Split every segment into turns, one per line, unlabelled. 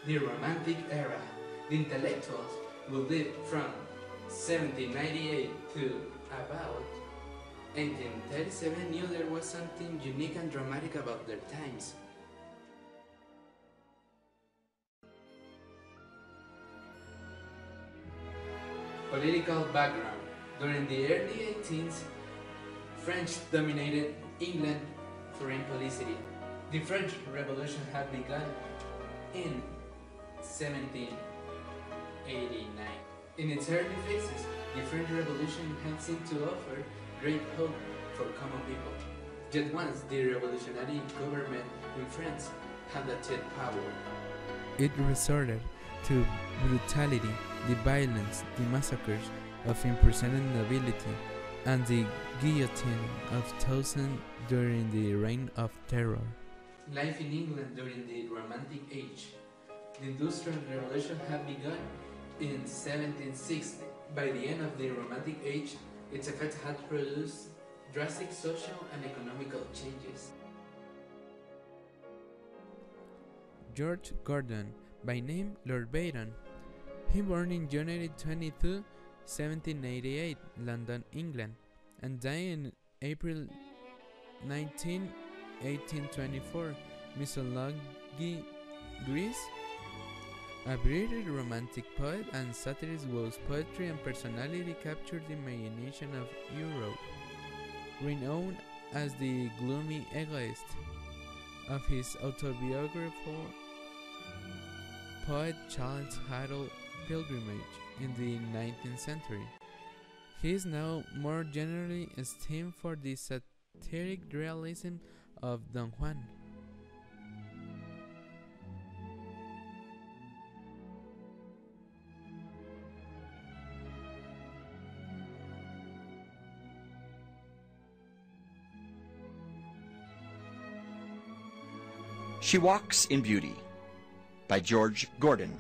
the Romantic era. The intellectuals who lived from 1798 to about 1837 knew there was something unique and dramatic about their times. Political background. During the early 18th, French dominated England foreign policy. The French Revolution had begun in 1789. In its early phases, the French Revolution had seemed to offer great hope for common people. Yet once the revolutionary government in France had attained power,
it resorted to brutality, the violence, the massacres of imprisoned nobility, and the guillotine of thousands during the Reign of Terror.
Life in England during the Romantic Age. The Industrial Revolution had begun in 1760. By the end of the Romantic Age, its effects had produced drastic social and economical changes.
George Gordon, by name Lord Byron. He born in January 22, 1788, London, England, and died in April 19, 1824, Missolonghi, Greece. A British romantic poet and satirist whose poetry and personality captured the imagination of Europe. Renowned as the gloomy egoist of his autobiographical poet Charles Harold Pilgrimage in the 19th century. He is now more generally esteemed for the satiric realism of Don Juan.
She Walks in Beauty by George Gordon,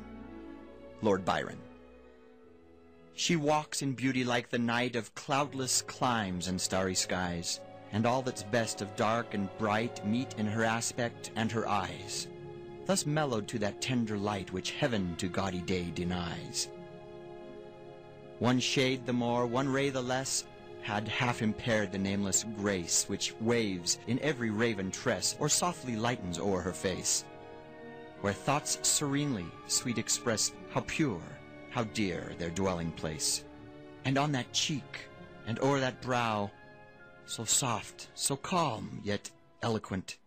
Lord Byron. She walks in beauty like the night of cloudless climes and starry skies, and all that's best of dark and bright meet in her aspect and her eyes, thus mellowed to that tender light which heaven to gaudy day denies. One shade the more, one ray the less, had half impaired the nameless grace which waves in every raven tress, or softly lightens o'er her face, where thoughts serenely sweet express how pure, how dear their dwelling place. And on that cheek, and o'er that brow, so soft, so calm, yet eloquent,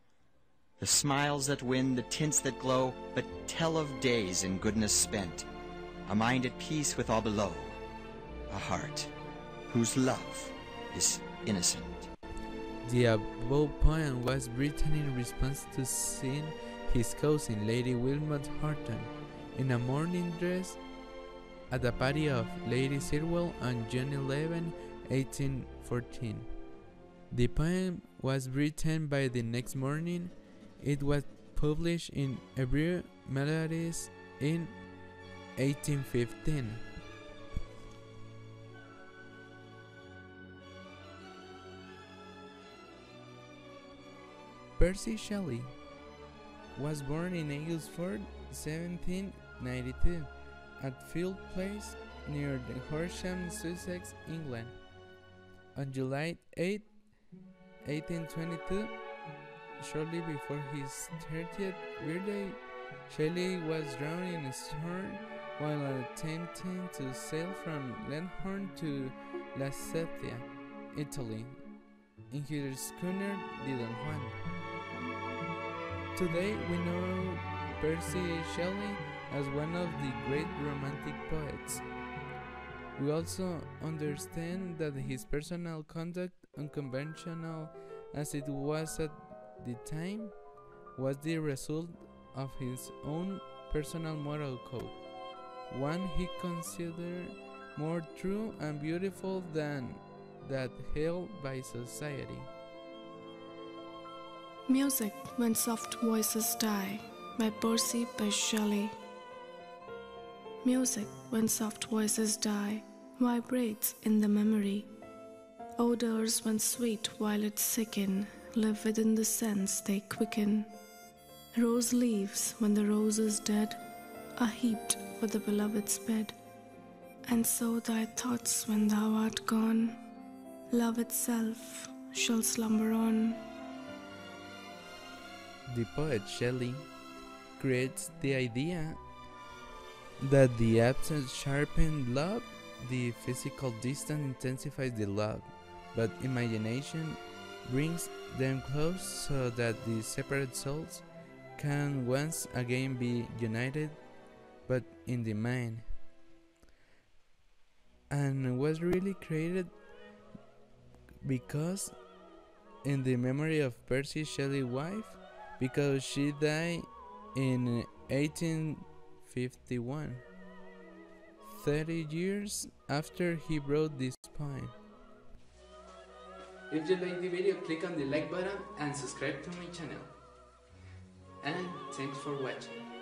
the smiles that win, the tints that glow, but tell of days in goodness spent, a mind at peace with all below, a heart whose love is innocent.
The above poem was written in response to seeing his cousin, Lady Wilmot Horton, in a morning dress at the party of Lady Sirwell on June 11, 1814. The poem was written by the next morning. It was published in Hebrew Melodies in 1815. Percy Shelley was born in Aylesford, 1792, at Field Place, near the Horsham, Sussex, England. On July 8, 1822, shortly before his 30th birthday, Shelley was drowned in a storm while attempting to sail from Langhorne to La Spezia, Italy, in his schooner the Don Juan. Today we know Percy Shelley as one of the great romantic poets. We also understand that his personal conduct, unconventional as it was at the time, was the result of his own personal moral code, one he considered more true and beautiful than that held by society.
Music When Soft Voices Die by Percy Bysshe Shelley. Music when soft voices die vibrates in the memory. Odors when sweet violets sicken live within the sense they quicken. Rose leaves when the rose is dead a heaped for the beloved's bed. And so thy thoughts when thou art gone, love itself shall slumber on.
The poet Shelley creates the idea that the absence sharpens love, the physical distance intensifies the love, but imagination brings them close so that the separate souls can once again be united, but in the mind. And was really created because in the memory of Percy Shelley's wife, because she died in 1851, 30 years after he wrote this poem.
If you like the video, click on the like button and subscribe to my channel. And thanks for watching.